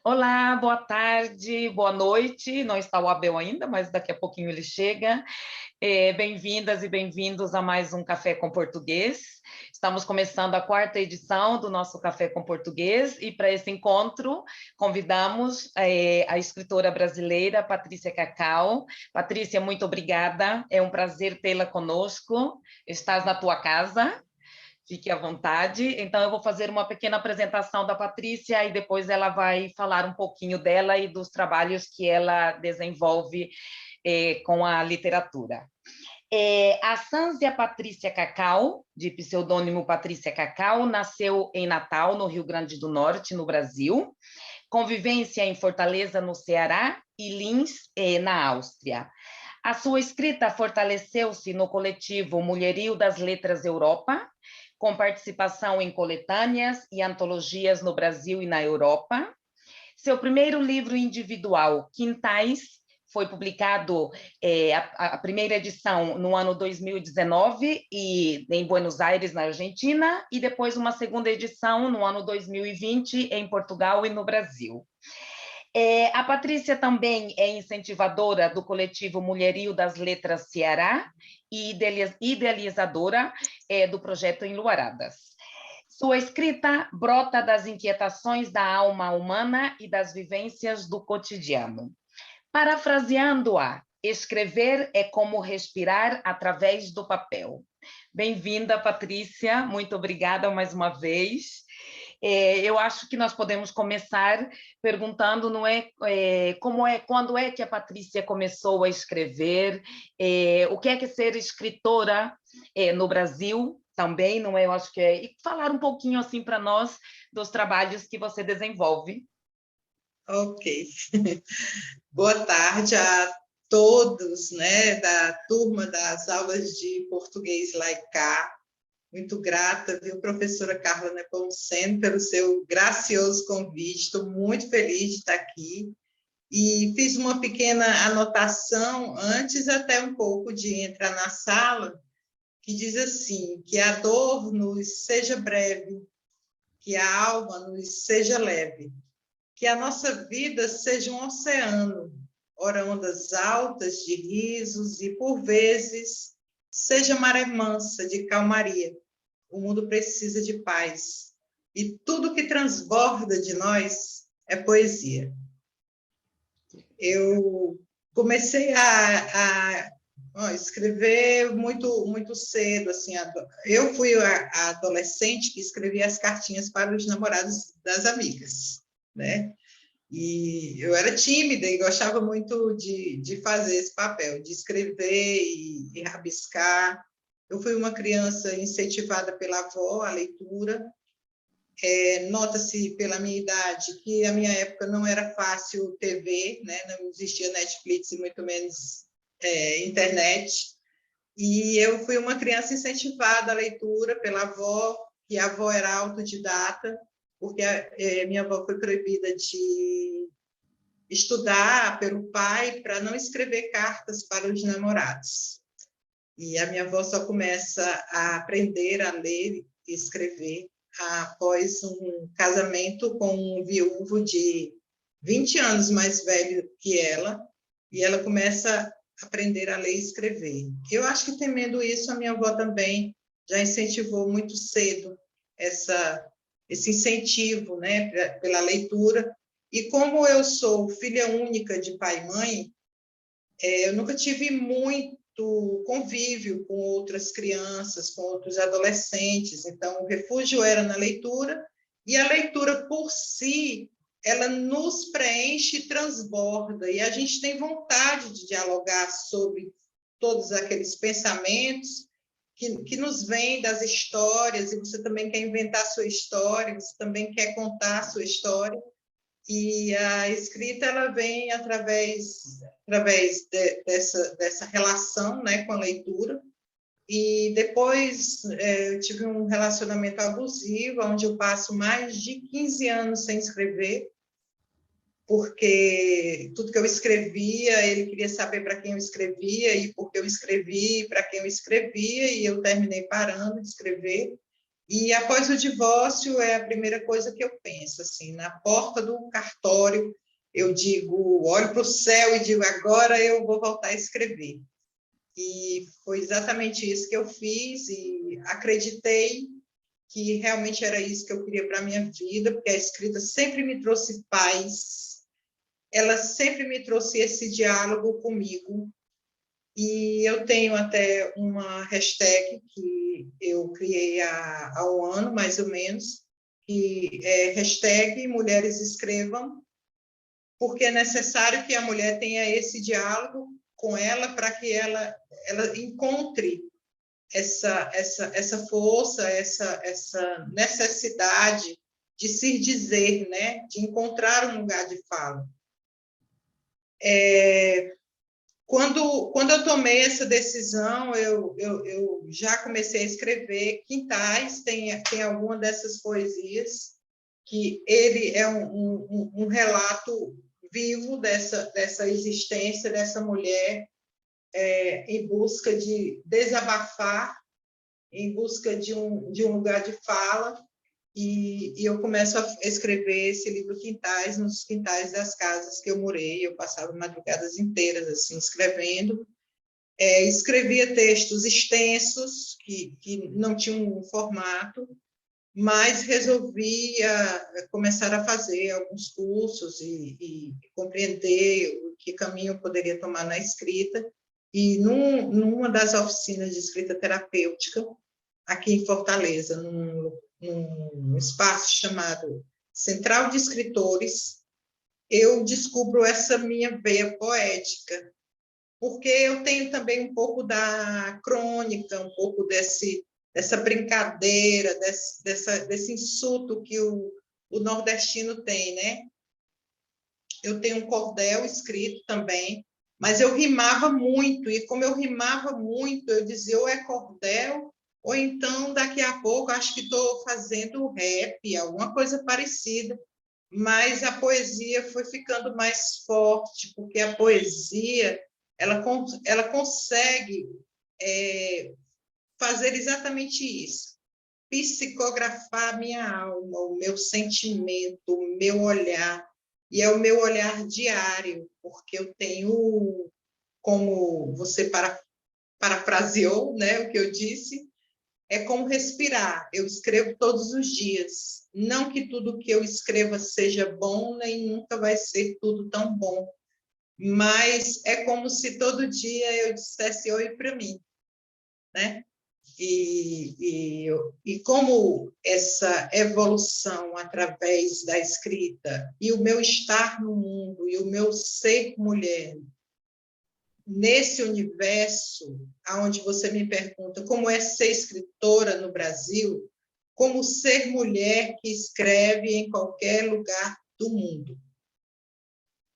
Olá, boa tarde, boa noite. Não está o Abel ainda, mas daqui a pouquinho ele chega. Bem-vindas e bem-vindos a mais um Café com Português. Estamos começando a quarta edição do nosso Café com Português e para esse encontro convidamos a escritora brasileira Patrícia Cacau. Patrícia, muito obrigada. É um prazer tê-la conosco. Estás na tua casa. Fique à vontade. Então, eu vou fazer uma pequena apresentação da Patrícia e depois ela vai falar um pouquinho dela e dos trabalhos que ela desenvolve com a literatura. A Sânzia Patrícia Cacau, de pseudônimo Patrícia Cacau, nasceu em Natal, no Rio Grande do Norte, no Brasil, convivência em Fortaleza, no Ceará, e Linz, na Áustria. A sua escrita fortaleceu-se no coletivo Mulherio das Letras Europa, com participação em coletâneas e antologias no Brasil e na Europa. Seu primeiro livro individual, Quintais, foi publicado a primeira edição no ano 2019 e em Buenos Aires, na Argentina, e depois uma segunda edição no ano 2020 em Portugal e no Brasil. A Patrícia também é incentivadora do coletivo Mulherio das Letras Ceará e idealizadora do projeto Enluaradas. Sua escrita brota das inquietações da alma humana e das vivências do cotidiano. Parafraseando-a, escrever é como respirar através do papel. Bem-vinda, Patrícia, muito obrigada mais uma vez. Eu acho que nós podemos começar perguntando, não quando é que a Patrícia começou a escrever, o que é ser escritora no Brasil também, não é? Eu acho que e falar um pouquinho assim para nós dos trabalhos que você desenvolve. Ok. Boa tarde a todos, né, da turma das aulas de português Laicá. Muito grata, viu, professora Carla Nepomuceno, pelo seu gracioso convite. Estou muito feliz de estar aqui. E fiz uma pequena anotação antes até um pouco de entrar na sala, que diz assim, que a dor nos seja breve, que a alma nos seja leve, que a nossa vida seja um oceano, ora ondas altas de risos e, por vezes, seja maré mansa de calmaria. O mundo precisa de paz. E tudo que transborda de nós é poesia. Eu comecei a escrever muito cedo. Assim, eu fui a adolescente que escrevia as cartinhas para os namorados das amigas, né? E eu era tímida e gostava muito de fazer esse papel, de escrever e rabiscar. Eu fui uma criança incentivada pela avó à leitura. Nota-se pela minha idade que a minha época não era fácil TV, né? Não existia Netflix e muito menos internet. E eu fui uma criança incentivada à leitura pela avó, que a avó era autodidata, porque minha avó foi proibida de estudar pelo pai para não escrever cartas para os namorados. E a minha avó só começa a aprender a ler e escrever após um casamento com um viúvo de 20 anos mais velho que ela, e ela começa a aprender a ler e escrever. Eu acho que, temendo isso, a minha avó também já incentivou muito cedo esse incentivo, né, pela leitura. E como eu sou filha única de pai e mãe, eu nunca tive muito convívio com outras crianças, com outros adolescentes. Então, o refúgio era na leitura, e a leitura por si, ela nos preenche e transborda, e a gente tem vontade de dialogar sobre todos aqueles pensamentos que nos vêm das histórias, e você também quer inventar a sua história, você também quer contar a sua história. E a escrita ela vem através dessa relação, né, com a leitura. E depois eu tive um relacionamento abusivo, onde eu passo mais de 15 anos sem escrever, porque tudo que eu escrevia, ele queria saber para quem eu escrevia, e por que eu escrevi, para quem eu escrevia, e eu terminei parando de escrever. E após o divórcio é a primeira coisa que eu penso, assim, na porta do cartório, eu digo, olho para o céu e digo, agora eu vou voltar a escrever. E foi exatamente isso que eu fiz e acreditei que realmente era isso que eu queria para a minha vida, porque a escrita sempre me trouxe paz, ela sempre me trouxe esse diálogo comigo. E eu tenho até uma hashtag que eu criei há um ano, mais ou menos, que é hashtag Mulheres Escrevam, porque é necessário que a mulher tenha esse diálogo com ela para que ela encontre essa força, essa necessidade de se dizer, né? De encontrar um lugar de fala. Quando eu tomei essa decisão, eu já comecei a escrever Quintais, tem alguma dessas poesias, que ele é um relato vivo dessa existência dessa mulher em busca de desabafar, em busca de um lugar de fala, e eu começo a escrever esse livro Quintais, nos quintais das casas que eu morei. Eu passava madrugadas inteiras assim escrevendo. Escrevia textos extensos que não tinham um formato, mas resolvia começar a fazer alguns cursos e compreender o que caminho eu poderia tomar na escrita. E numa das oficinas de escrita terapêutica, aqui em Fortaleza, num espaço chamado Central de Escritores, eu descubro essa minha veia poética, porque eu tenho também um pouco da crônica, um pouco dessa brincadeira, desse insulto que o nordestino tem, né? Eu tenho um cordel escrito também, mas eu rimava muito, e como eu rimava muito, eu dizia ou é cordel, ou então daqui a pouco acho que estou fazendo rap, alguma coisa parecida. Mas a poesia foi ficando mais forte, porque a poesia ela consegue fazer exatamente isso, psicografar a minha alma, o meu sentimento, o meu olhar, e é o meu olhar diário, porque eu tenho, como você parafraseou, né, o que eu disse, é como respirar. Eu escrevo todos os dias. Não que tudo que eu escreva seja bom, nem nunca vai ser tudo tão bom, mas é como se todo dia eu dissesse oi para mim, né? E como essa evolução através da escrita e o meu estar no mundo e o meu ser mulher nesse universo onde você me pergunta como é ser escritora no Brasil, como ser mulher que escreve em qualquer lugar do mundo.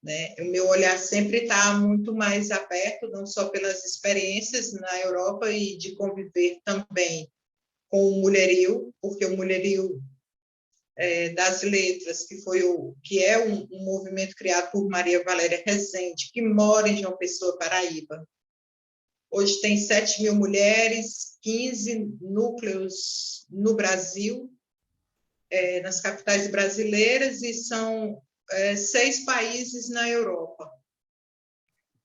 Né? O meu olhar sempre está muito mais aberto, não só pelas experiências na Europa e de conviver também com o mulherio, porque o mulherio das letras, que é um movimento criado por Maria Valéria Rezende, que mora em João Pessoa, Paraíba. Hoje tem 7 mil mulheres, 15 núcleos no Brasil, nas capitais brasileiras, e são 6 países na Europa.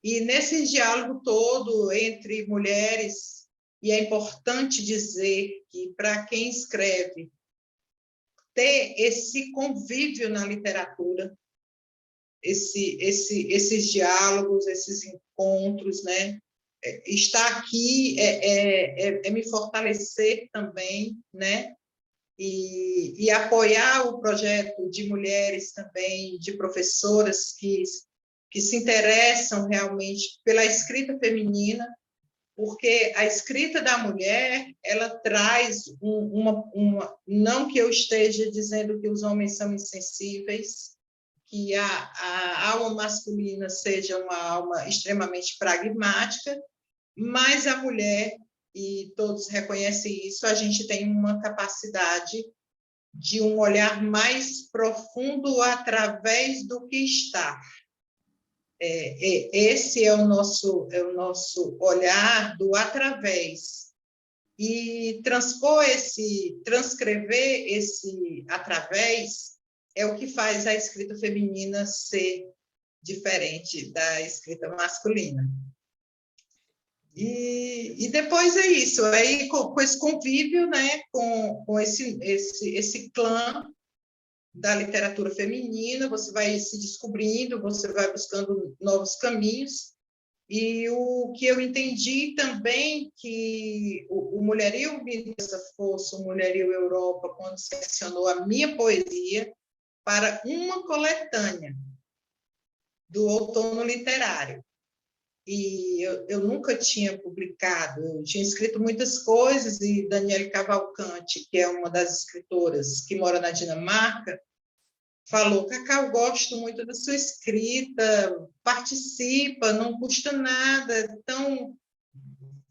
E nesse diálogo todo entre mulheres, e é importante dizer que, para quem escreve, ter esse convívio na literatura, esses diálogos, esses encontros, né? Estar aqui é me fortalecer também, né? E apoiar o projeto de mulheres também, de professoras que se interessam realmente pela escrita feminina, porque a escrita da mulher, ela traz não que eu esteja dizendo que os homens são insensíveis, que a alma masculina seja uma alma extremamente pragmática, mas a mulher, e todos reconhecem isso, a gente tem uma capacidade de um olhar mais profundo através do que está. Esse é o nosso olhar do através. E transcrever esse através é o que faz a escrita feminina ser diferente da escrita masculina. E depois é isso, aí com esse convívio, né, com esse clã da literatura feminina, você vai se descobrindo, você vai buscando novos caminhos, e o que eu entendi também, que o Mulherio Dessa Força, o Mulherio Europa, quando selecionou a minha poesia para uma coletânea do outono literário, e eu nunca tinha publicado, eu tinha escrito muitas coisas, e Daniele Cavalcante, que é uma das escritoras que mora na Dinamarca, falou: Cacá, eu gosto muito da sua escrita, participa, não custa nada, então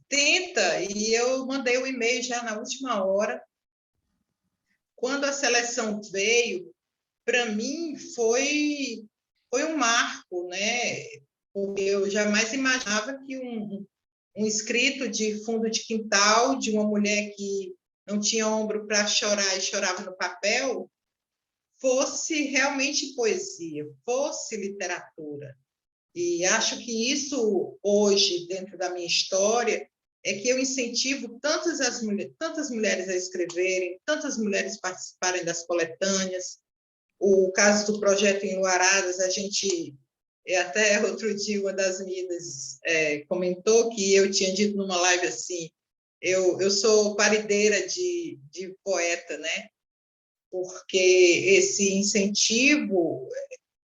tenta. E eu mandei o e-mail já na última hora. Quando a seleção veio, para mim foi um marco, né? Porque eu jamais imaginava que um escrito de fundo de quintal, de uma mulher que não tinha ombro para chorar e chorava no papel, fosse realmente poesia, fosse literatura. E acho que isso, hoje, dentro da minha história, é que eu incentivo tantas mulheres a escreverem, tantas mulheres participarem das coletâneas. O caso do projeto em Luaradas, a gente, até outro dia, uma das meninas comentou que eu tinha dito numa live assim, eu sou parideira de poeta, né? Porque esse incentivo,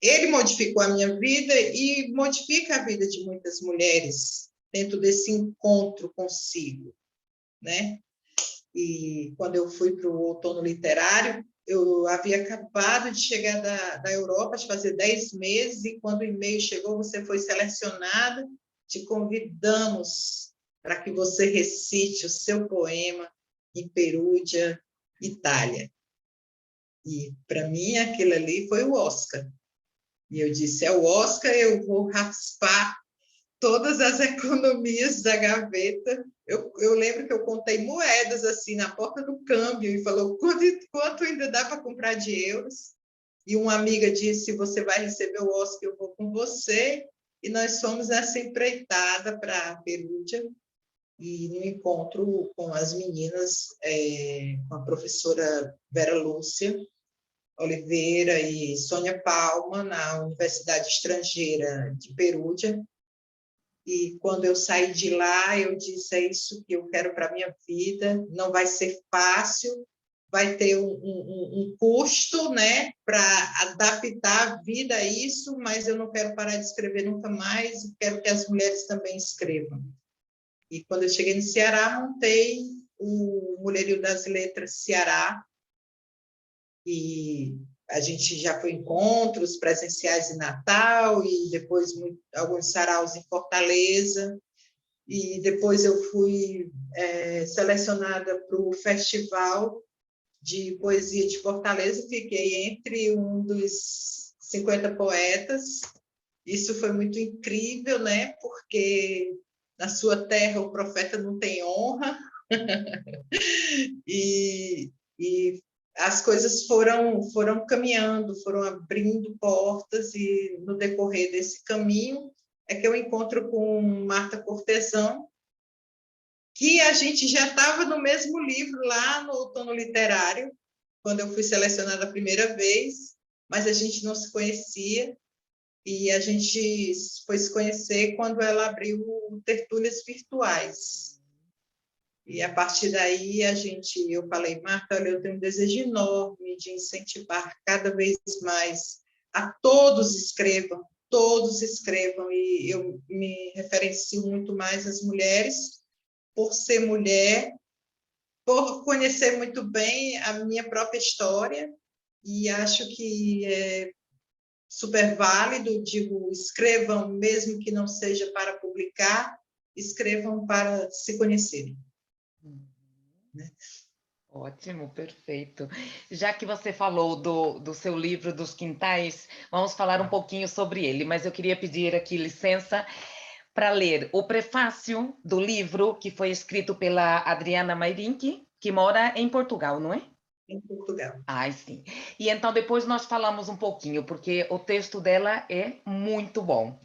ele modificou a minha vida e modifica a vida de muitas mulheres dentro desse encontro consigo, né? E quando eu fui para o outono literário, eu havia acabado de chegar da Europa, de fazer 10 meses, e quando o e-mail chegou, você foi selecionada, te convidamos para que você recite o seu poema em Perugia, Itália. E, para mim, aquilo ali foi o Oscar. E eu disse, é o Oscar, eu vou raspar todas as economias da gaveta. Eu lembro que eu contei moedas assim na porta do câmbio e falou, quanto ainda dá para comprar de euros? E uma amiga disse, você vai receber o Oscar, eu vou com você. E nós fomos nessa empreitada para Perugia, e no encontro com as meninas, com a professora Vera Lúcia Oliveira e Sônia Palma, na Universidade Estrangeira de Perugia. E quando eu saí de lá, eu disse, é isso que eu quero para a minha vida, não vai ser fácil, vai ter um custo, né, para adaptar a vida a isso, mas eu não quero parar de escrever nunca mais, e quero que as mulheres também escrevam. E quando eu cheguei no Ceará, montei o Mulherio das Letras Ceará, e a gente já foi em encontros presenciais em Natal, e depois alguns saraus em Fortaleza, e depois eu fui selecionada para o Festival de Poesia de Fortaleza, fiquei entre um dos 50 poetas. Isso foi muito incrível, né? Porque na sua terra o profeta não tem honra, e as coisas foram caminhando, foram abrindo portas, e no decorrer desse caminho é que eu encontro com Marta Cortesão, que a gente já estava no mesmo livro lá no Outono Literário, quando eu fui selecionada a primeira vez, mas a gente não se conhecia, e a gente foi se conhecer quando ela abriu o Tertúlias Virtuais. E a partir daí eu falei, Marta, olha, eu tenho um desejo enorme de incentivar cada vez mais a todos escrevam, e eu me referencio muito mais às mulheres, por ser mulher, por conhecer muito bem a minha própria história, e acho que é super válido, digo, escrevam, mesmo que não seja para publicar, escrevam para se conhecerem. Né? Ótimo, perfeito. Já que você falou do seu livro dos quintais, vamos falar um pouquinho sobre ele, mas eu queria pedir aqui licença para ler o prefácio do livro que foi escrito pela Adriana Mairinque, que mora em Portugal, não é? Em Portugal. Ai, sim. E então depois nós falamos um pouquinho, porque o texto dela é muito bom.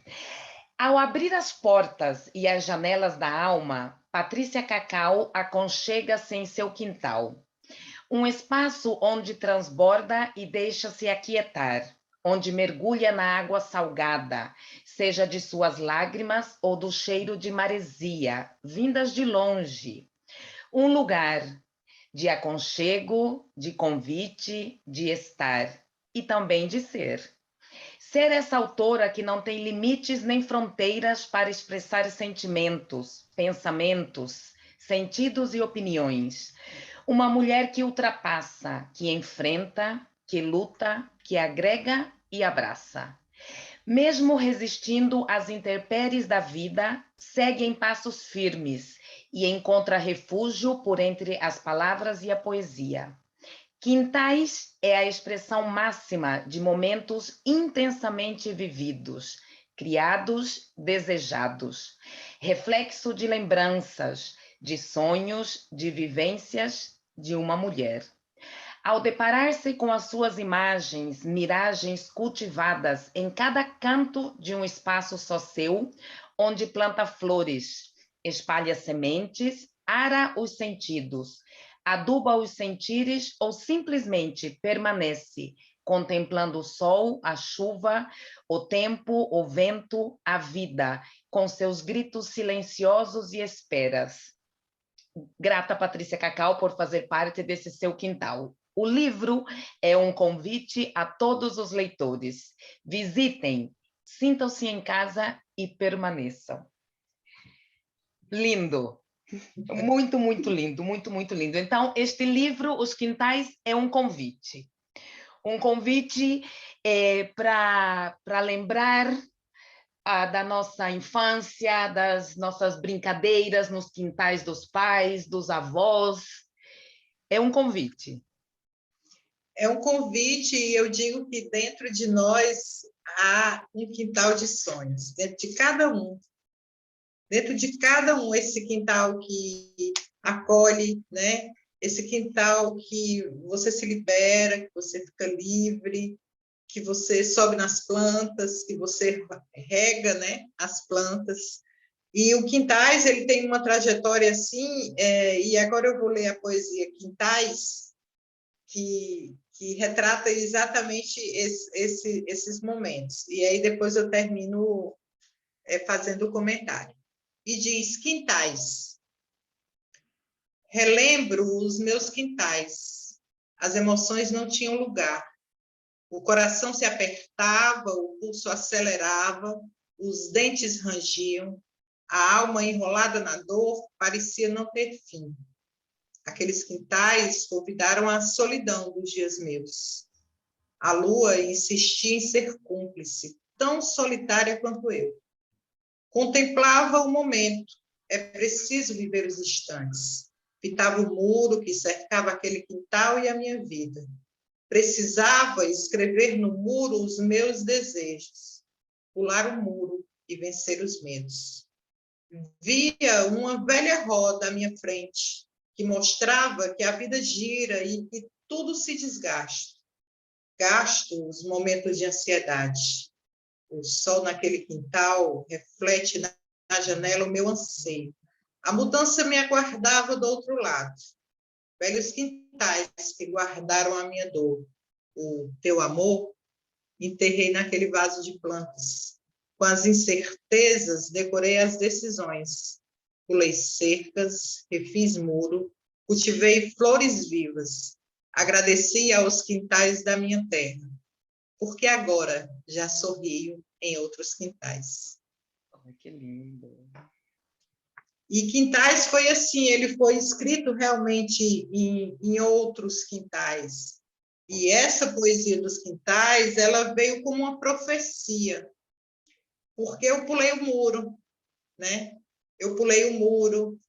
Ao abrir as portas e as janelas da alma, Patrícia Cacau aconchega-se em seu quintal. Um espaço onde transborda e deixa-se aquietar, onde mergulha na água salgada, seja de suas lágrimas ou do cheiro de maresia, vindas de longe. Um lugar de aconchego, de convite, de estar e também de ser. Ser essa autora que não tem limites nem fronteiras para expressar sentimentos, pensamentos, sentidos e opiniões. Uma mulher que ultrapassa, que enfrenta, que luta, que agrega e abraça. Mesmo resistindo às intempéries da vida, segue em passos firmes e encontra refúgio por entre as palavras e a poesia. Quintais é a expressão máxima de momentos intensamente vividos, criados, desejados, reflexo de lembranças, de sonhos, de vivências de uma mulher. Ao deparar-se com as suas imagens, miragens cultivadas em cada canto de um espaço só seu, onde planta flores, espalha sementes, ara os sentidos, aduba os sentires ou simplesmente permanece, contemplando o sol, a chuva, o tempo, o vento, a vida, com seus gritos silenciosos e esperas. Grata, Patrícia Cacau, por fazer parte desse seu quintal. O livro é um convite a todos os leitores. Visitem, sintam-se em casa e permaneçam. Lindo. Muito, muito lindo, muito, muito lindo. Então, este livro, Os Quintais, é um convite. Um convite para lembrar da nossa infância, das nossas brincadeiras nos quintais dos pais, dos avós. É um convite. É um convite, e eu digo que dentro de nós há um quintal de sonhos, dentro de cada um. Dentro de cada um, esse quintal que acolhe, né? Esse quintal que você se libera, que você fica livre, que você sobe nas plantas, que você rega, né, as plantas. E o Quintais, ele tem uma trajetória assim, e agora eu vou ler a poesia Quintais, que retrata exatamente esses momentos. E aí depois eu termino fazendo o comentário. E diz: Quintais. Relembro os meus quintais. As emoções não tinham lugar. O coração se apertava, o pulso acelerava, os dentes rangiam, a alma enrolada na dor parecia não ter fim. Aqueles quintais convidaram a solidão dos dias meus. A lua insistia em ser cúmplice, tão solitária quanto eu. Contemplava o momento, é preciso viver os instantes. Fitava o muro que cercava aquele quintal e a minha vida. Precisava escrever no muro os meus desejos, pular o muro e vencer os medos. Via uma velha roda à minha frente, que mostrava que a vida gira e que tudo se desgasta. Gasto os momentos de ansiedade. O sol naquele quintal reflete na janela o meu anseio. A mudança me aguardava do outro lado. Velhos quintais que guardaram a minha dor. O teu amor, enterrei naquele vaso de plantas. Com as incertezas, decorei as decisões. Pulei cercas, refiz muro, cultivei flores vivas. Agradeci aos quintais da minha terra, porque agora já sorrio em outros quintais. Ai, que lindo. E Quintais foi assim, ele foi escrito realmente em outros quintais. E essa poesia dos quintais, ela veio como uma profecia, porque eu pulei o muro, né? Eu pulei o muro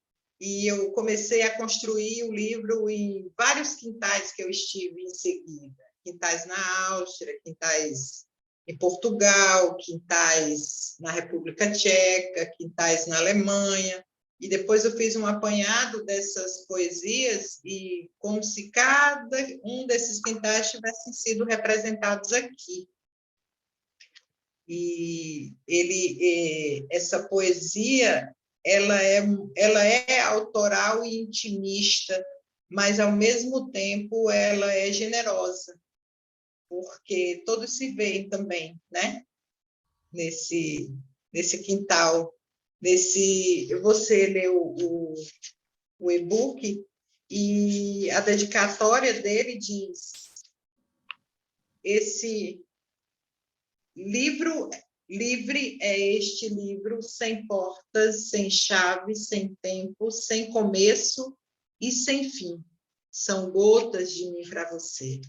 e eu comecei a construir o livro em vários quintais que eu estive em seguida. Quintais na Áustria, quintais em Portugal, quintais na República Tcheca, quintais na Alemanha, e depois eu fiz um apanhado dessas poesias e como se cada um desses quintais tivessem sido representados aqui. E essa poesia, ela é autoral e intimista, mas ao mesmo tempo ela é generosa, porque todos se veem também, né? Nesse quintal, você leu o e-book e a dedicatória dele diz: esse livro livre é este livro, sem portas, sem chaves, sem tempo, sem começo e sem fim. São gotas de mim para você.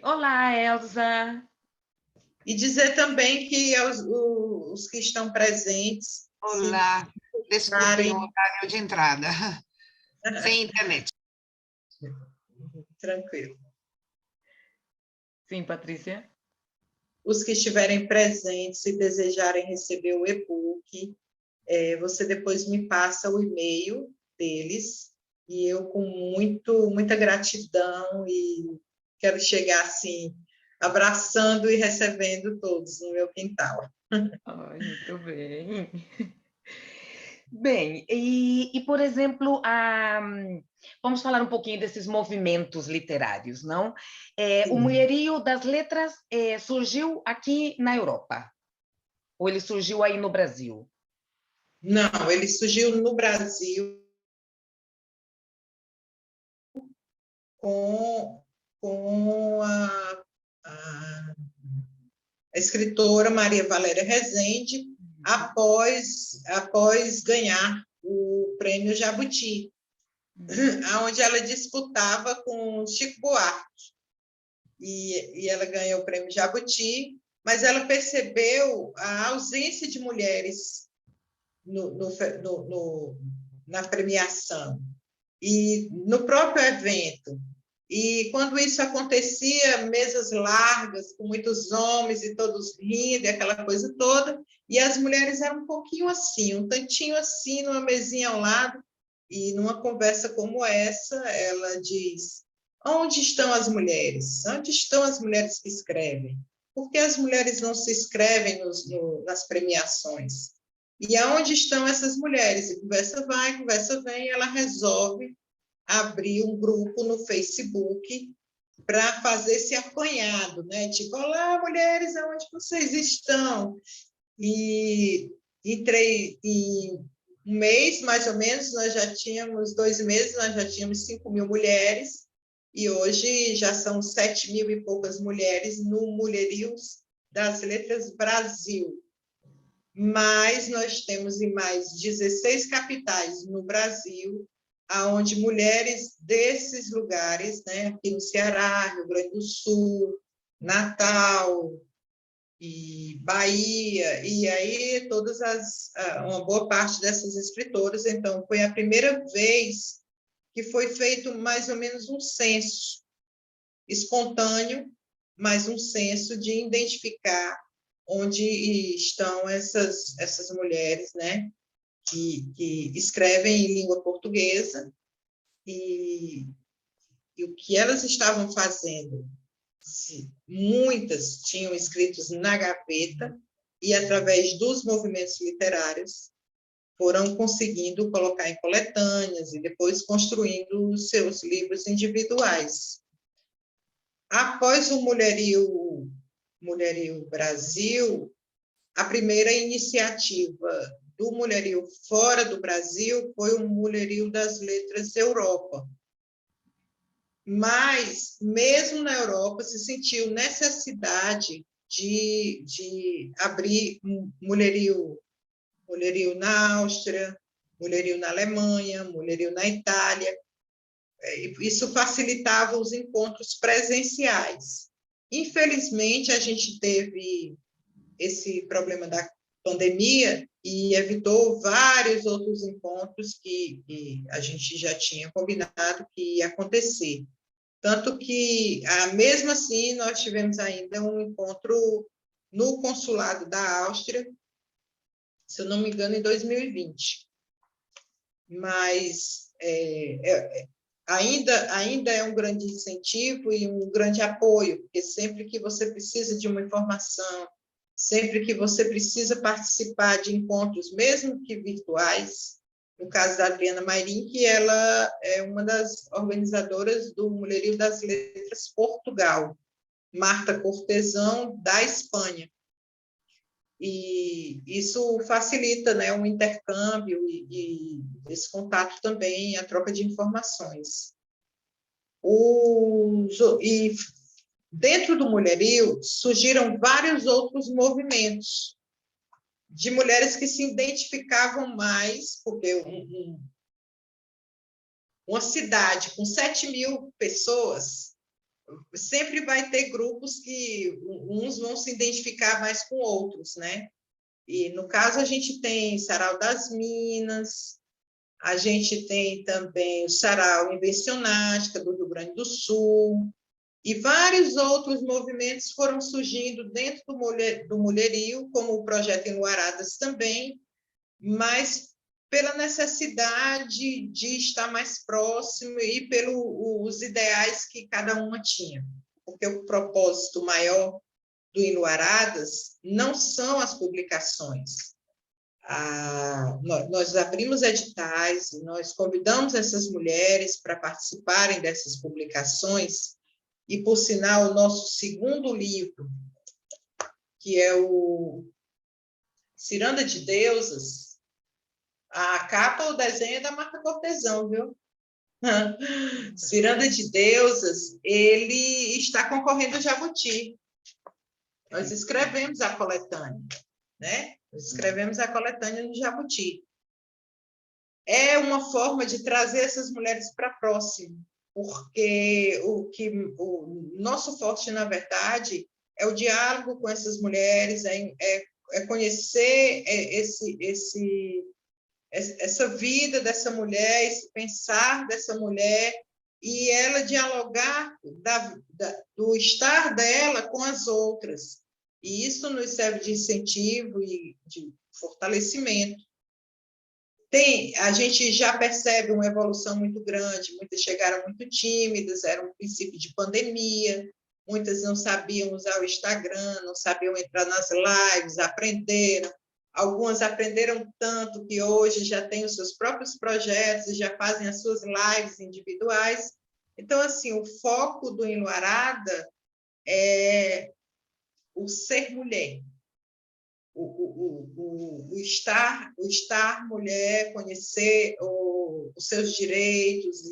Olá, Elza. E dizer também que os que estão presentes... Olá, desculpem o horário de entrada. Sem internet. Tranquilo. Sim, Patrícia. Os que estiverem presentes e desejarem receber o e-book, você depois me passa o e-mail deles, e eu, com muita gratidão, e quero chegar assim, abraçando e recebendo todos no meu quintal. Ai, muito bem. Bem, e por exemplo, vamos falar um pouquinho desses movimentos literários, não? O Mulherio das Letras surgiu aqui na Europa? Ou ele surgiu aí no Brasil? Não, ele surgiu no Brasil com a escritora Maria Valéria Rezende, após ganhar o prêmio Jabuti, onde ela disputava com Chico Buarque. E ela ganhou o prêmio Jabuti, mas ela percebeu a ausência de mulheres na premiação e no próprio evento. E quando isso acontecia, mesas largas, com muitos homens e todos rindo, e aquela coisa toda, e as mulheres eram um pouquinho assim, um tantinho assim, numa mesinha ao lado, e numa conversa como essa, ela diz: onde estão as mulheres? Onde estão as mulheres que escrevem? Por que as mulheres não se inscrevem nas premiações? E aonde estão essas mulheres? E conversa vai, conversa vem, e ela resolve abrir um grupo no Facebook para fazer esse apanhado, né? Tipo, olá, mulheres, aonde vocês estão? E em um mês, mais ou menos, nós já tínhamos, 2 meses, nós já tínhamos 5.000 mulheres, e hoje já são 7.000 e poucas mulheres no Mulherio das Letras Brasil. Mas nós temos em mais 16 capitais no Brasil, aonde mulheres desses lugares, né, aqui no Ceará, Rio Grande do Sul, Natal e Bahia, e aí uma boa parte dessas escritoras. Então, foi a primeira vez que foi feito mais ou menos um censo espontâneo, mas um censo de identificar onde estão essas mulheres, né, que escrevem em língua portuguesa, e o que elas estavam fazendo. Muitas tinham escritos na gaveta, e através dos movimentos literários foram conseguindo colocar em coletâneas e depois construindo os seus livros individuais. Após o Mulherio Brasil, a primeira iniciativa do Mulherio fora do Brasil foi o Mulherio das Letras Europa. Mas, mesmo na Europa, se sentiu necessidade de abrir mulherio na Áustria, mulherio na Alemanha, mulherio na Itália. Isso facilitava os encontros presenciais. Infelizmente, a gente teve esse problema da pandemia e evitou vários outros encontros que a gente já tinha combinado que ia acontecer. Tanto que, mesmo assim, nós tivemos ainda um encontro no consulado da Áustria, se eu não me engano, em 2020. Mas ainda é um grande incentivo e um grande apoio, porque sempre que você precisa de uma informação, sempre que você precisa participar de encontros, mesmo que virtuais, no caso da Adriana Mairim, que ela é uma das organizadoras do Mulherio das Letras Portugal, Marta Cortesão, da Espanha. E isso facilita, né, o intercâmbio e esse contato também, a troca de informações. E dentro do Mulherio surgiram vários outros movimentos de mulheres que se identificavam mais, porque uma cidade com 7.000 pessoas sempre vai ter grupos que uns vão se identificar mais com outros, né? E, no caso, a gente tem Sarau das Minas, a gente tem também o Sarau Invencionástica, do Rio Grande do Sul, e vários outros movimentos foram surgindo dentro do Mulherio, como o Projeto Enluaradas também, mas pela necessidade de estar mais próximo e pelos ideais que cada uma tinha. Porque o propósito maior do Enluaradas não são as publicações. Nós abrimos editais, nós convidamos essas mulheres para participarem dessas publicações, e, por sinal, o nosso segundo livro, que é o Ciranda de Deusas, a capa, o desenho é da Marta Cortesão, viu? Ciranda de Deusas, ele está concorrendo ao Jabuti. Nós escrevemos a coletânea, né? Nós escrevemos a coletânea no Jabuti. É uma forma de trazer essas mulheres para próximo, porque o nosso forte, na verdade, é o diálogo com essas mulheres, é conhecer essa vida dessa mulher, esse pensar dessa mulher, e ela dialogar do estar dela com as outras. E isso nos serve de incentivo e de fortalecimento. A gente já percebe uma evolução muito grande, muitas chegaram muito tímidas, era um princípio de pandemia, muitas não sabiam usar o Instagram, não sabiam entrar nas lives, aprenderam. Algumas aprenderam tanto que hoje já têm os seus próprios projetos, já fazem as suas lives individuais. Então, assim, o foco do Enluarada é o ser mulher, o estar mulher, conhecer os seus direitos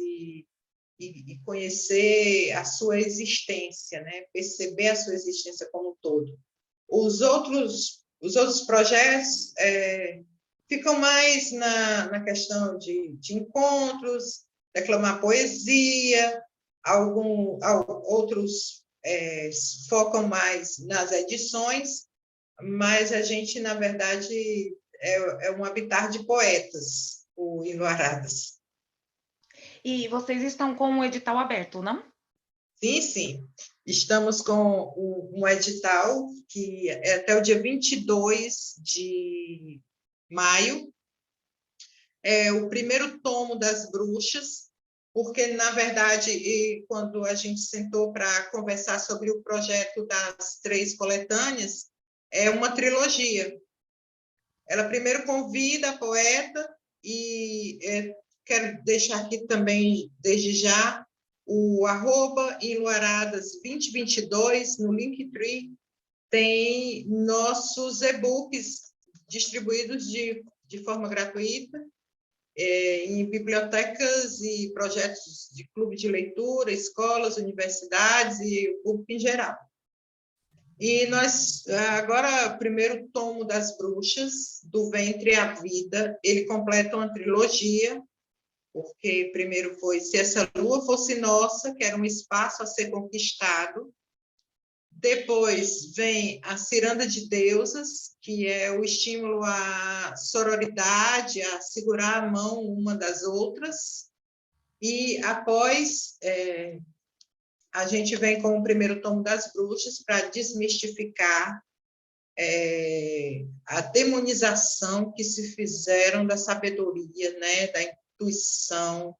e conhecer a sua existência, né? Perceber a sua existência como um todo. Os outros projetos ficam mais na questão de encontros, declamar poesia, outros focam mais nas edições, mas a gente, na verdade, é um habitat de poetas, o Enluaradas. E vocês estão com o edital aberto, não? Sim, sim. Estamos com um edital que é até o dia 22 de maio. É o primeiro tomo das Bruxas, porque, na verdade, quando a gente sentou para conversar sobre o projeto das 3 coletâneas, é uma trilogia. Ela primeiro convida a poeta e quero deixar aqui também, desde já, o @enluaradas2022 no Linktree, tem nossos e-books distribuídos de forma gratuita em bibliotecas e projetos de clube de leitura, escolas, universidades e o público em geral. E nós, agora, o primeiro tomo das Bruxas, do Ventre à Vida, ele completa uma trilogia, porque primeiro foi Se Essa Lua Fosse Nossa, que era um espaço a ser conquistado. Depois vem a Ciranda de Deusas, que é o estímulo à sororidade, a segurar a mão uma das outras. E após a gente vem com o primeiro tomo das bruxas para desmistificar a demonização que se fizeram da sabedoria, né, da intuição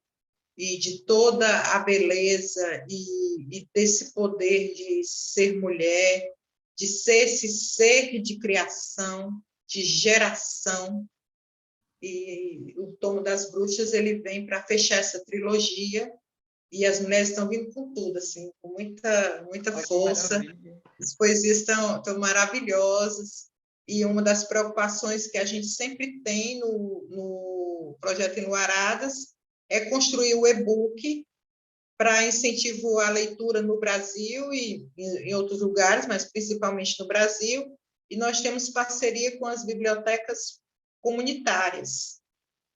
e de toda a beleza e desse poder de ser mulher, de ser esse ser de criação, de geração. E o Tomo das Bruxas ele vem para fechar essa trilogia, e as mulheres estão vindo com tudo, assim, com muita força. As poesias estão maravilhosas, e uma das preocupações que a gente sempre tem no projeto Enluaradas é construir o e-book para incentivo à leitura no Brasil e em outros lugares, mas principalmente no Brasil, e nós temos parceria com as bibliotecas comunitárias.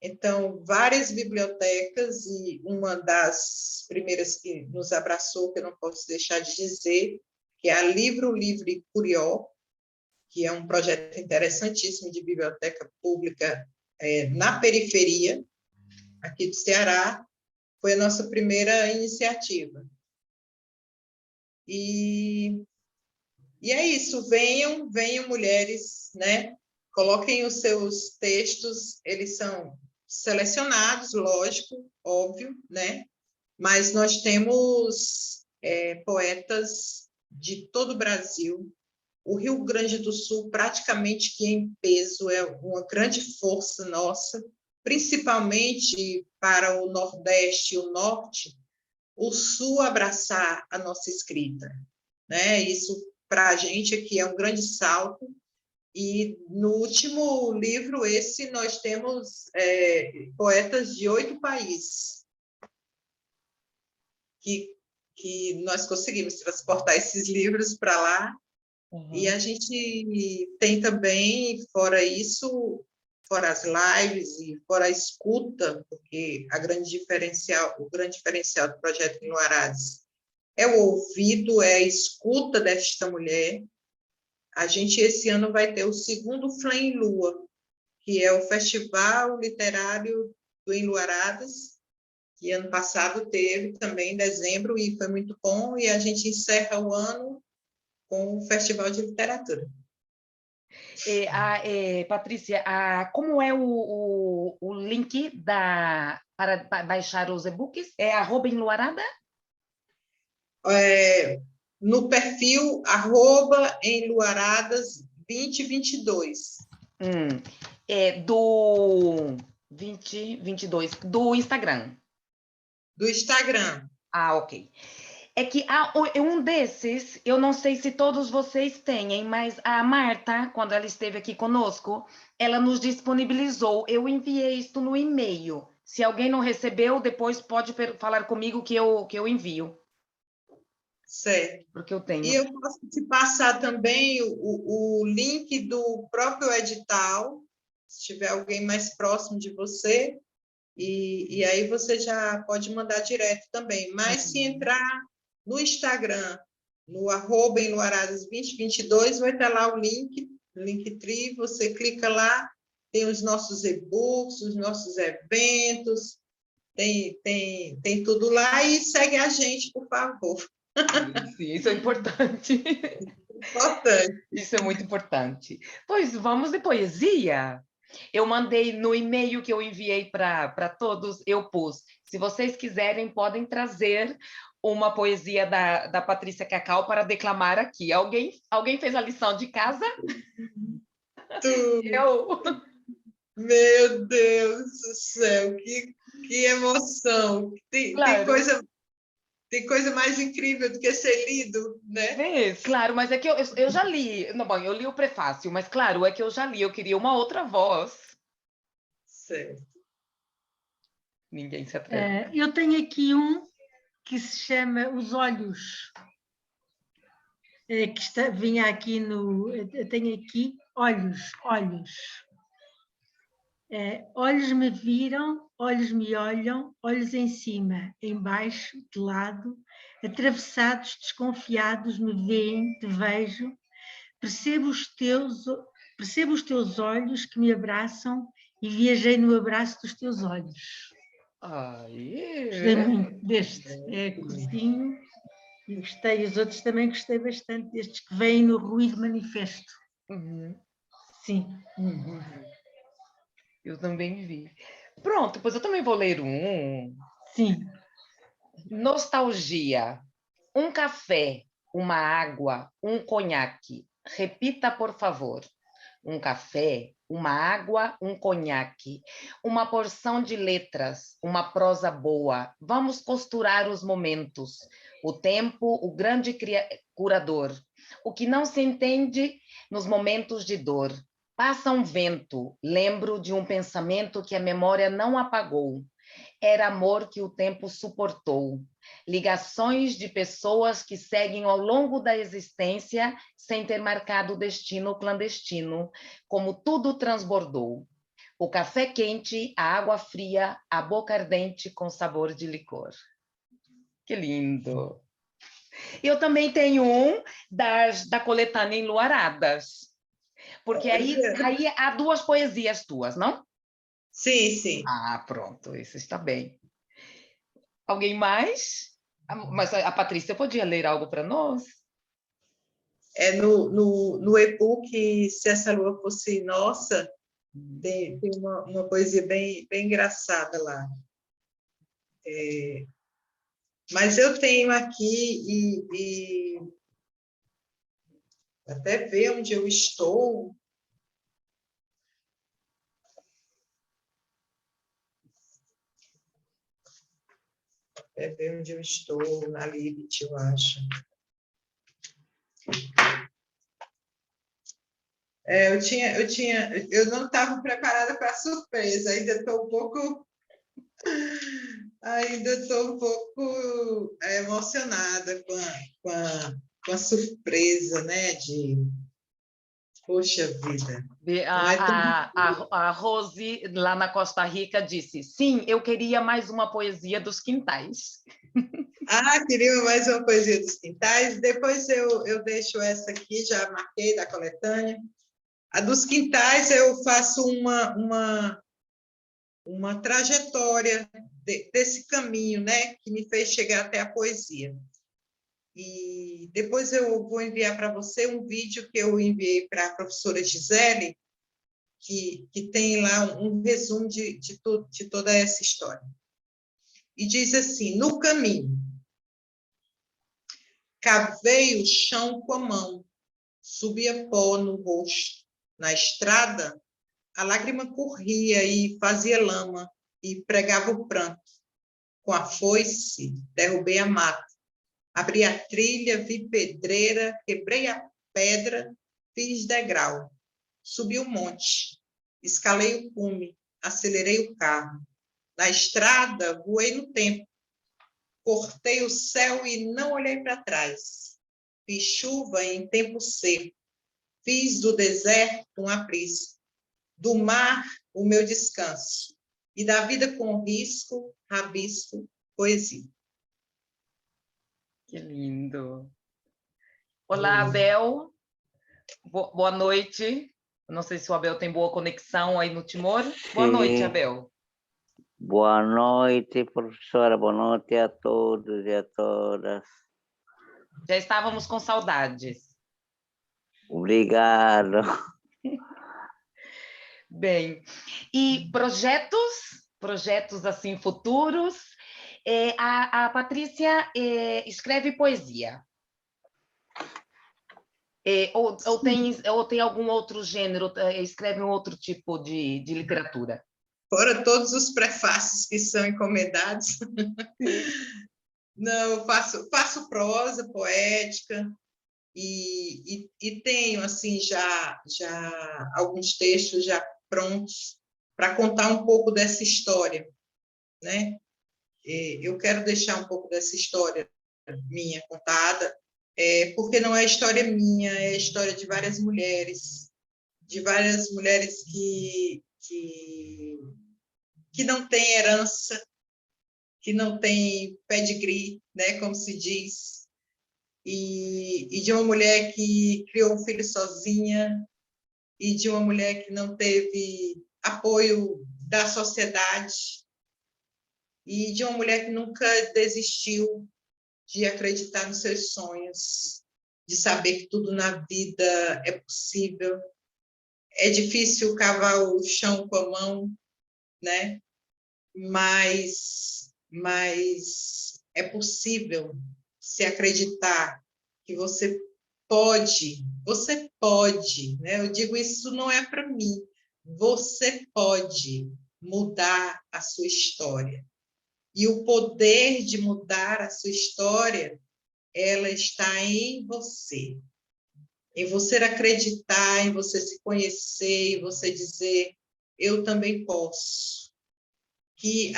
Então, várias bibliotecas, e uma das primeiras que nos abraçou, que eu não posso deixar de dizer, que é a Livro Livre Curió, que é um projeto interessantíssimo de biblioteca pública na periferia, aqui do Ceará, foi a nossa primeira iniciativa. E é isso, venham mulheres, né? Coloquem os seus textos, eles são selecionados, lógico, óbvio, né? Mas nós temos poetas de todo o Brasil. O Rio Grande do Sul, praticamente que em peso, é uma grande força nossa, principalmente para o Nordeste e o Norte, o Sul abraçar a nossa escrita, né? Isso, para a gente, aqui é um grande salto. E no último livro, nós temos poetas de 8 países que nós conseguimos transportar esses livros para lá. Uhum. E a gente tem também, fora isso, fora as lives e fora a escuta, porque o grande diferencial do projeto Enluaradas é o ouvido, é a escuta desta mulher. A gente, esse ano, vai ter o segundo Flã em Lua, que é o Festival Literário do Enluaradas, que ano passado teve também em dezembro, e foi muito bom, e a gente encerra o ano com o Festival de Literatura. Patrícia, como é o link para baixar os e-books? É @enluarada? No perfil @enluaradas2022. Do 2022, do Instagram. Do Instagram. Ok. É que um desses, eu não sei se todos vocês têm, mas a Marta, quando ela esteve aqui conosco, ela nos disponibilizou. Eu enviei isto no e-mail. Se alguém não recebeu, depois pode falar comigo que eu envio. Certo. Porque eu tenho. E eu posso te passar também o link do próprio edital, se tiver alguém mais próximo de você, e aí você já pode mandar direto também. Mas se entrar no Instagram, no @enluaradas2022, vai estar lá o Linktree, você clica lá, tem os nossos e-books, os nossos eventos, tem tudo lá, e segue a gente, por favor. Sim, isso é importante. Importante. Isso é muito importante. Pois vamos de poesia. Eu mandei no e-mail que eu enviei para todos, eu pus. Se vocês quiserem, podem trazer uma poesia da Patrícia Cacau para declamar aqui. Alguém fez a lição de casa? Eu. Meu Deus do céu, que emoção. Claro. Tem coisa mais incrível do que ser lido, né? Claro, mas é que eu já li. Não, bom, eu li o prefácio, mas claro, é que eu já li, eu queria uma outra voz. Certo. Ninguém se atreve. Eu tenho aqui um que se chama Os Olhos, que vinha aqui eu tenho aqui Olhos. Olhos me viram, olhos me olham, olhos em cima, em baixo, de lado, atravessados, desconfiados, me veem, te vejo, percebo os teus olhos que me abraçam e viajei no abraço dos teus olhos. Gostei muito deste, é curtinho. E gostei, os outros também gostei bastante, destes que vêm no Ruído Manifesto. Uhum. Sim. Uhum. Eu também vi. Pronto, pois eu também vou ler um. Sim. Nostalgia. Um café, uma água, um conhaque. Repita, por favor. Um café, uma água, um conhaque, uma porção de letras, uma prosa boa. Vamos costurar os momentos. O tempo, o grande curador. O que não se entende nos momentos de dor. Passa um vento, lembro de um pensamento que a memória não apagou. Era amor que o tempo suportou. Ligações de pessoas que seguem ao longo da existência sem ter marcado o destino clandestino, como tudo transbordou. O café quente, a água fria, a boca ardente com sabor de licor. Que lindo! Eu também tenho um da coletânea Enluaradas, porque aí há duas poesias tuas, não? Sim, sim. Ah, pronto, isso está bem. Alguém mais? Mas a Patrícia podia ler algo para nós? É no e-book Se Essa Lua Fosse Nossa, tem uma poesia bem engraçada lá. Mas eu tenho aqui, e até ver onde eu estou. Até ver onde eu estou, na Libit, eu acho. Eu não estava preparada para a surpresa, ainda estou um pouco emocionada com a surpresa, né? Poxa vida, não é tão... A Rose, lá na Costa Rica, disse: sim, eu queria mais uma poesia dos quintais. Queria mais uma poesia dos quintais. Depois eu deixo essa aqui, já marquei da coletânea. A dos quintais eu faço uma trajetória desse caminho, né, que me fez chegar até a poesia. E depois eu vou enviar para você um vídeo que eu enviei para a professora Gisele, que tem lá um resumo de toda essa história. E diz assim: no caminho, cavei o chão com a mão, subia pó no rosto. Na estrada, a lágrima corria e fazia lama, e pregava o pranto. Com a foice, derrubei a mata. Abri a trilha, vi pedreira, quebrei a pedra, fiz degrau. Subi o monte, escalei o cume, acelerei o carro. Na estrada, voei no tempo. Cortei o céu e não olhei para trás. Fiz chuva em tempo seco. Fiz do deserto um aprisco. Do mar, o meu descanso. E da vida com risco, rabisco, poesia. Que lindo. Olá, Abel. Boa noite. Não sei se o Abel tem boa conexão aí no Timor. Boa noite, Abel. Boa noite, professora. Boa noite a todos e a todas. Já estávamos com saudades. Obrigado. Bem, e projetos assim futuros. A Patrícia escreve poesia. Ou tem algum outro gênero, escreve um outro tipo de literatura? Fora todos os prefácios que são encomendados. Não, eu faço prosa poética e tenho assim já alguns textos já prontos para contar um pouco dessa história, né? Eu quero deixar um pouco dessa história minha contada, porque não é história minha, é história de várias mulheres que não têm herança, que não têm pedigree, né, como se diz, e de uma mulher que criou um filho sozinha, e de uma mulher que não teve apoio da sociedade, e de uma mulher que nunca desistiu de acreditar nos seus sonhos, de saber que tudo na vida é possível. É difícil cavar o chão com a mão, né? Mas é possível se acreditar que você pode, né? Eu digo isso não é para mim, você pode mudar a sua história. E o poder de mudar a sua história, ela está em você. Em você acreditar, em você se conhecer, em você dizer, eu também posso. Que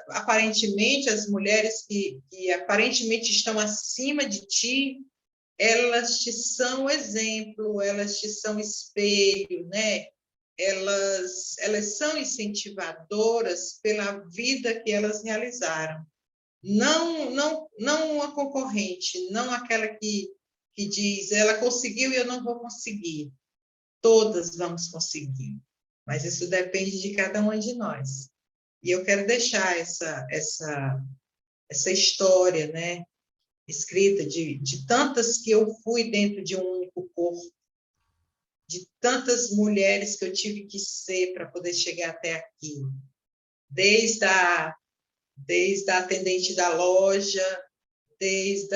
aparentemente as mulheres que aparentemente estão acima de ti, elas te são exemplo, elas te são espelho, né? Elas são incentivadoras pela vida que elas realizaram. Não uma concorrente, não aquela que diz, ela conseguiu e eu não vou conseguir. Todas vamos conseguir, mas isso depende de cada uma de nós. E eu quero deixar essa história, né, escrita de tantas que eu fui dentro de um único corpo, de tantas mulheres que eu tive que ser para poder chegar até aqui. Desde a atendente da loja, desde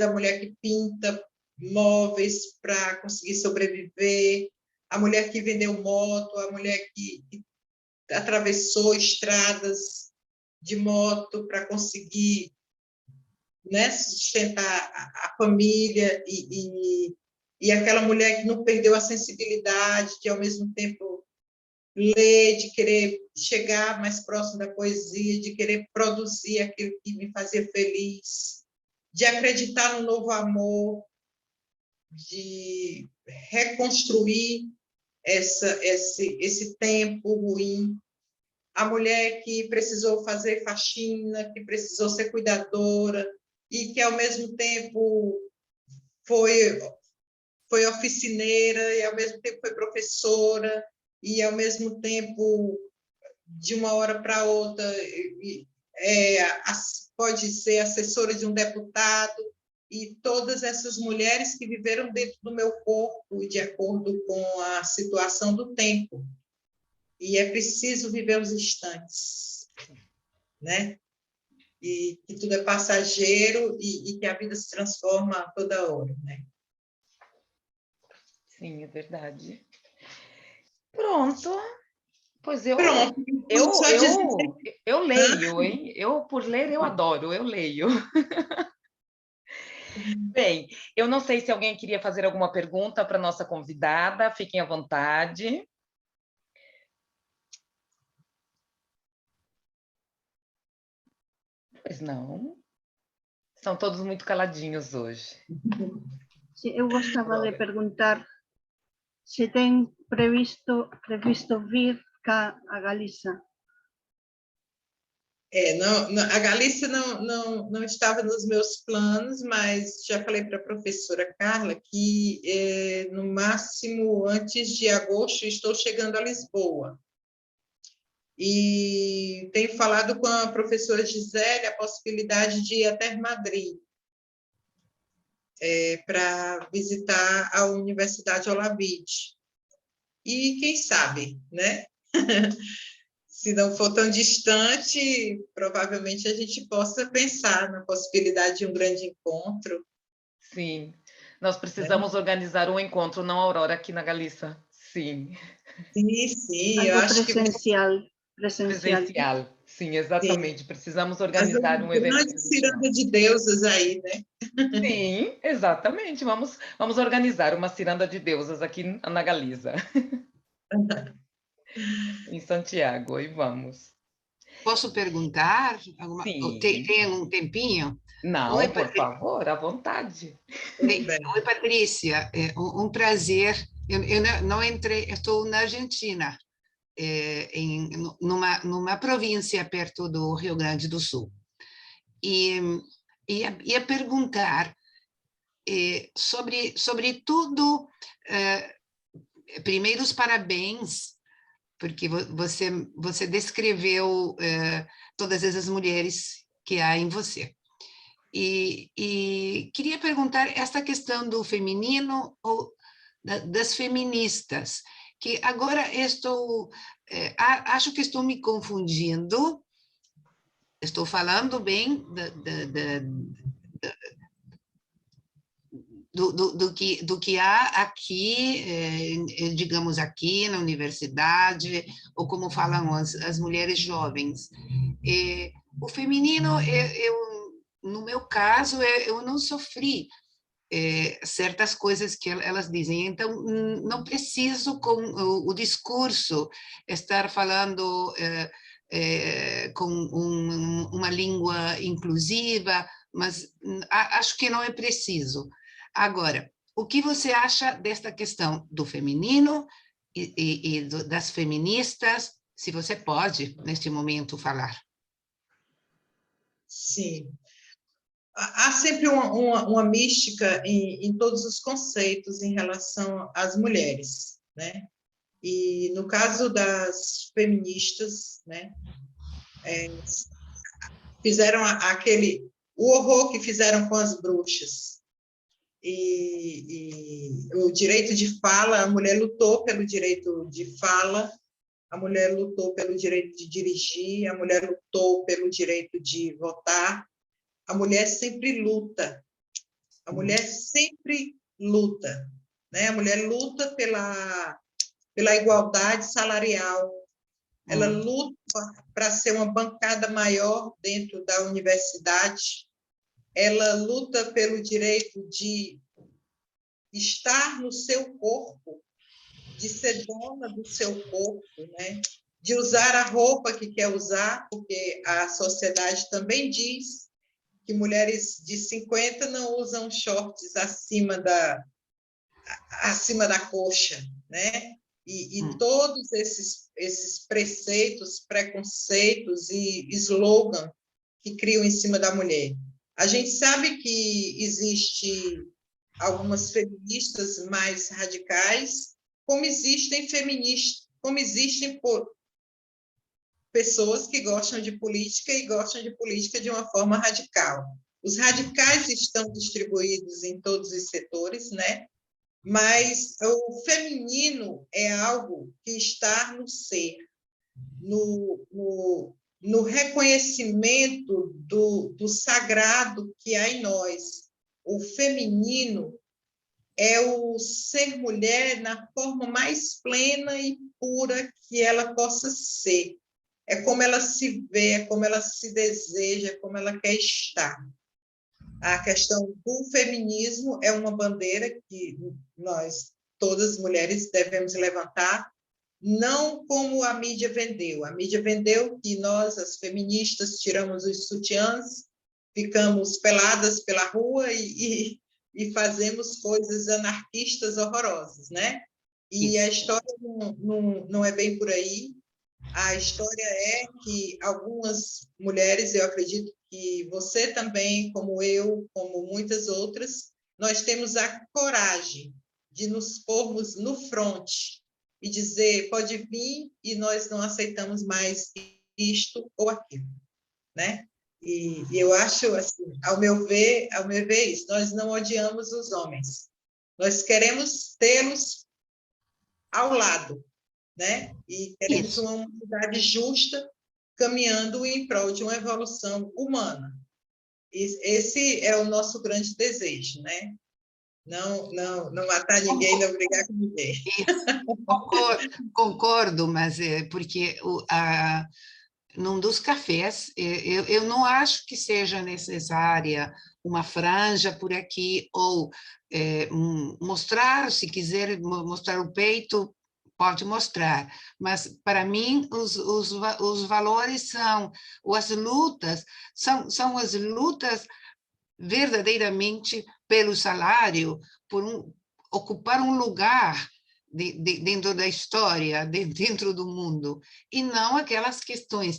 a mulher que pinta móveis para conseguir sobreviver, a mulher que vendeu moto, a mulher que atravessou estradas de moto para conseguir, né, sustentar a família, e aquela mulher que não perdeu a sensibilidade, de ao mesmo tempo ler, de querer chegar mais próximo da poesia, de querer produzir aquilo que me fazia feliz, de acreditar no novo amor, de reconstruir esse tempo ruim. A mulher que precisou fazer faxina, que precisou ser cuidadora e que, ao mesmo tempo, foi oficineira e, ao mesmo tempo, foi professora e, ao mesmo tempo, de uma hora para outra, pode ser assessora de um deputado. E todas essas mulheres que viveram dentro do meu corpo e de acordo com a situação do tempo. E é preciso viver os instantes, né? E que tudo é passageiro e que a vida se transforma a toda hora, né? Sim, é verdade. Pronto. Pois eu leio, hein? Eu, por ler, eu adoro, eu leio. Bem, eu não sei se alguém queria fazer alguma pergunta para a nossa convidada, fiquem à vontade. Pois não. Estão todos muito caladinhos hoje. Eu gostava de perguntar se tem previsto vir cá a Galiza. A Galícia não estava nos meus planos, mas já falei para a professora Carla que, no máximo, antes de agosto, estou chegando a Lisboa. E tenho falado com a professora Gisele a possibilidade de ir até Madrid, para visitar a Universidade Olavide. E quem sabe, né? Se não for tão distante, provavelmente a gente possa pensar na possibilidade de um grande encontro. Sim, nós precisamos organizar um encontro, não, Aurora, aqui na Galícia. Sim. Sim, algo eu acho presencial. Presencial, sim, exatamente. Sim. Precisamos organizar um evento. Grande ciranda de deusas aí, né? Sim, exatamente. Vamos organizar uma ciranda de deusas aqui na Galiza. Em Santiago, e vamos. Posso perguntar? Sim. Tem um tempinho? Não, Oi, por favor, à vontade. Oi, Patrícia, um prazer. Eu não entrei, eu estou na Argentina, numa província perto do Rio Grande do Sul. E ia perguntar sobre tudo. Primeiro, os parabéns, porque você descreveu todas essas mulheres que há em você. E queria perguntar esta questão do feminino ou das feministas, que agora acho que estou me confundindo. Estou falando bem do que há aqui, digamos, aqui na universidade, ou como falam as mulheres jovens. O feminino, no meu caso, eu não sofri certas coisas que elas dizem, então não preciso com o discurso estar falando com uma língua inclusiva, mas acho que não é preciso. Agora, o que você acha desta questão do feminino e das feministas, se você pode, neste momento, falar? Sim. Há sempre uma mística em todos os conceitos em relação às mulheres, né? E no caso das feministas, né, fizeram o horror que fizeram com as bruxas. E o direito de fala, a mulher lutou pelo direito de fala, a mulher lutou pelo direito de dirigir, a mulher lutou pelo direito de votar. A mulher sempre luta. A mulher sempre luta, né? A mulher luta pela igualdade salarial. Ela luta para ser uma bancada maior dentro da universidade. Ela luta pelo direito de estar no seu corpo, de ser dona do seu corpo, né? De usar a roupa que quer usar, porque a sociedade também diz que mulheres de 50 não usam shorts acima da coxa, né? E todos esses preceitos, preconceitos e slogan que criam em cima da mulher. A gente sabe que existe algumas feministas mais radicais, como existem pessoas que gostam de política e gostam de política de uma forma radical. Os radicais estão distribuídos em todos os setores, né? Mas o feminino é algo que está no ser, no reconhecimento do sagrado que há em nós. O feminino é o ser mulher na forma mais plena e pura que ela possa ser. É como ela se vê, é como ela se deseja, é como ela quer estar. A questão do feminismo é uma bandeira que nós, todas as mulheres, devemos levantar, não como a mídia vendeu. A mídia vendeu que nós, as feministas, tiramos os sutiãs, ficamos peladas pela rua e fazemos coisas anarquistas horrorosas, né? E a história não é bem por aí. A história é que algumas mulheres, eu acredito que você também, como eu, como muitas outras, nós temos a coragem de nos pormos no fronte e dizer, pode vir, e nós não aceitamos mais isto ou aquilo, né? E eu acho, assim, ao meu ver isso, nós não odiamos os homens, nós queremos tê-los ao lado, né? E queremos uma humanidade justa, caminhando em prol de uma evolução humana. Esse é o nosso grande desejo, né? Não matar ninguém, não brigar com ninguém. Concordo, mas porque num dos cafés, eu não acho que seja necessária uma franja por aqui, ou mostrar, se quiser mostrar o peito, pode mostrar, mas para mim os valores ou as lutas, são as lutas verdadeiramente pelo salário, por ocupar um lugar dentro da história, dentro do mundo, e não aquelas questões.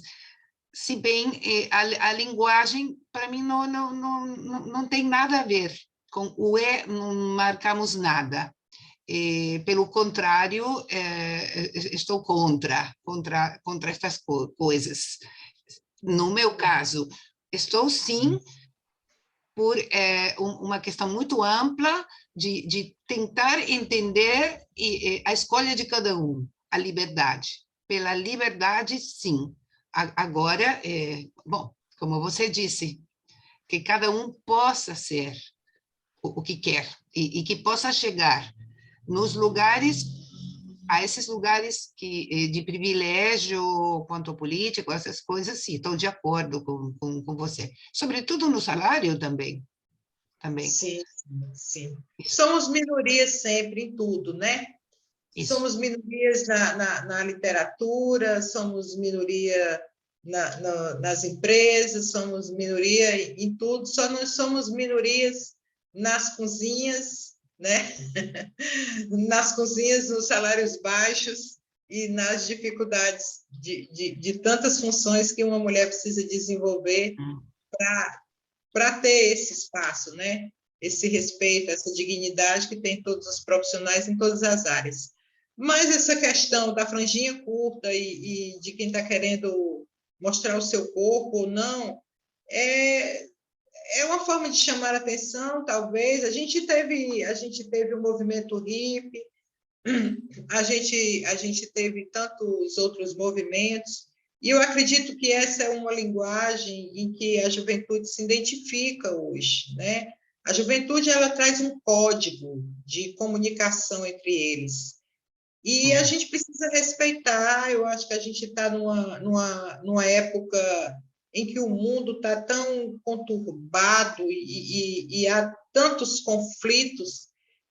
Se bem a linguagem, para mim, não tem nada a ver com o não marcamos nada. Pelo contrário, estou contra estas coisas. No meu caso, estou sim por uma questão muito ampla de tentar entender a escolha de cada um, a liberdade. Pela liberdade, sim. Agora, bom, como você disse, que cada um possa ser o que quer e que possa chegar nos lugares, a esses lugares de privilégio quanto ao político, essas coisas, sim, estou de acordo com você. Sobretudo no salário também. Sim, sim. Somos minorias sempre em tudo, né? Isso. Somos minorias na literatura, somos minoria nas empresas, somos minoria em tudo, só não somos minorias nas cozinhas, né? Nas cozinhas, nos salários baixos e nas dificuldades de tantas funções que uma mulher precisa desenvolver para ter esse espaço, né? Esse respeito, essa dignidade que tem todos os profissionais em todas as áreas. Mas essa questão da franjinha curta e de quem está querendo mostrar o seu corpo ou não, é uma forma de chamar a atenção, talvez. A gente teve o movimento hippie, a gente teve tantos outros movimentos, e eu acredito que essa é uma linguagem em que a juventude se identifica hoje, né? A juventude, ela traz um código de comunicação entre eles, e a gente precisa respeitar. Eu acho que a gente está numa época em que o mundo está tão conturbado e há tantos conflitos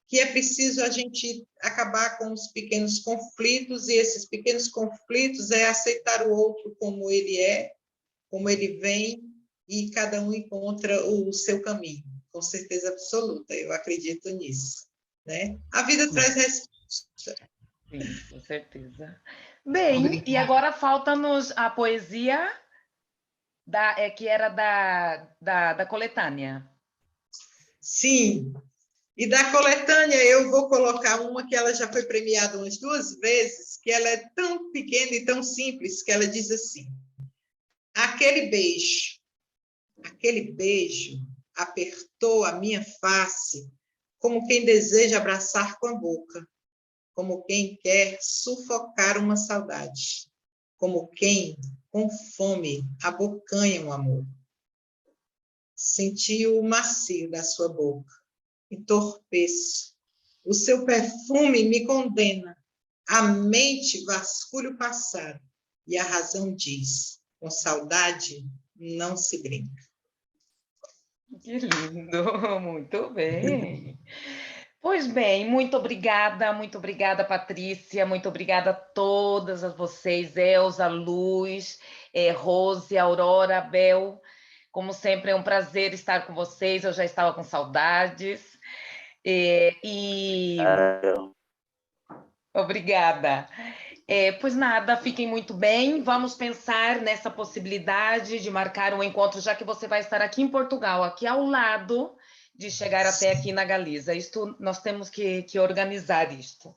que é preciso a gente acabar com os pequenos conflitos, e esses pequenos conflitos é aceitar o outro como ele é, como ele vem, e cada um encontra o seu caminho, com certeza absoluta, eu acredito nisso, né? A vida traz resposta. Sim, com certeza. Bem, Obrigada. E agora falta-nos a poesia que era da coletânea. Sim, e da coletânea eu vou colocar uma que ela já foi premiada umas 2 vezes, que ela é tão pequena e tão simples, que ela diz assim: aquele beijo apertou a minha face como quem deseja abraçar com a boca, como quem quer sufocar uma saudade, como quem, com fome, abocanha um amor. Senti o macio da sua boca, entorpeço. O seu perfume me condena. A mente vasculha o passado e a razão diz: com saudade não se brinca. Que lindo, muito bem. Pois bem, muito obrigada, Patrícia, muito obrigada a todas vocês, Elza, Luz, Rose, Aurora, Bel. Como sempre, é um prazer estar com vocês, eu já estava com saudades. Obrigada. Pois nada, fiquem muito bem. Vamos pensar nessa possibilidade de marcar um encontro, já que você vai estar aqui em Portugal, aqui ao lado, de chegar até aqui na Galiza. Nós temos que organizar isto.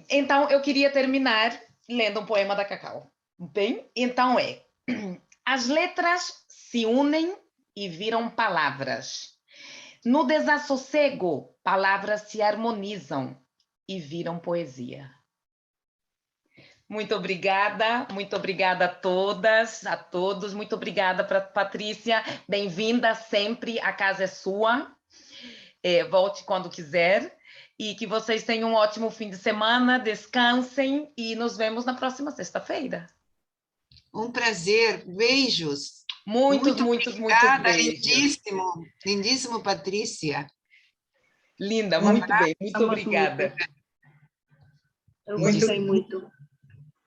Então, eu queria terminar lendo um poema da Cacau. Bem, então as letras se unem e viram palavras. No desassossego, palavras se harmonizam e viram poesia. Muito obrigada a todas, a todos. Muito obrigada, Patrícia. Bem-vinda sempre, a casa é sua. Volte quando quiser. E que vocês tenham um ótimo fim de semana, descansem e nos vemos na próxima sexta-feira. Um prazer, beijos. Muitos obrigada, beijos. Lindíssimo, Patrícia. Linda, muito bem, muito obrigada. Eu gostei muito.